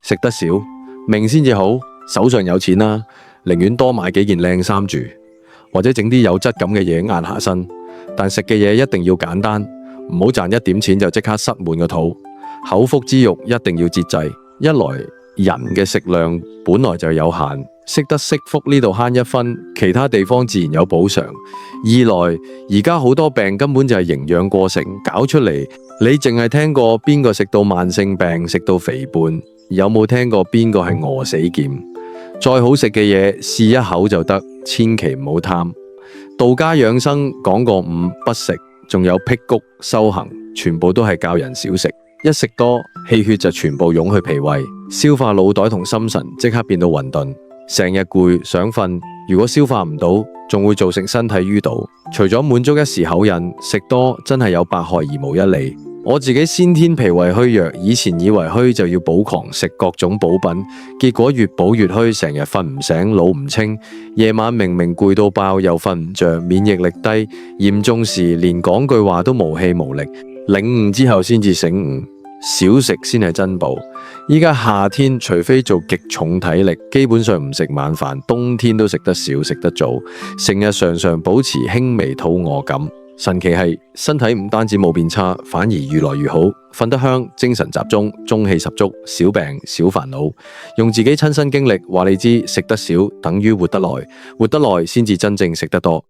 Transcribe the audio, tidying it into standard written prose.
食得少，命先至好，手上有錢啦，寧願多買幾件靚衫住，或者整啲有質感嘅嘢壓下身。但食嘅嘢一定要簡單，唔好賺一點錢就即刻塞滿個肚。口腹之欲一定要節制，一來人嘅食量本來就有限，識得惜福呢度慳一分，其他地方自然有補償。二來而家好多病根本就係營養過剩搞出嚟，你淨係聽過邊個食到慢性病，食到肥胖，有冇聽過邊個係餓死劍？再好食嘅嘢試一口就得，千祈唔好貪。道家養生講過五不食，仲有辟谷修行，全部都係教人少食。一食多，氣血就全部湧去脾胃，消化腦袋同心神即刻變到混沌，成日攰想瞓。如果消化唔到，仲會造成身體淤堵。除咗滿足一時口癮，食多真係有百害而無一利。我自己先天脾胃虛弱，以前以為虛就要補狂，食各種補品，結果越補越虛，成日瞓唔醒，腦唔清，夜晚明明攰到爆又瞓唔着，免疫力低，嚴重時連講句話都無氣無力。領悟之後先至醒悟，少食先係珍寶。依家夏天，除非做極重體力，基本上唔食晚飯，冬天都食得少食得早，成日常常保持輕微肚餓感。神奇係身體唔單止冇變差，反而越來越好，瞓得香，精神集中，中氣十足，小病小煩惱。用自己親身經歷話你知，食得少等於活得耐，活得耐先至真正食得多。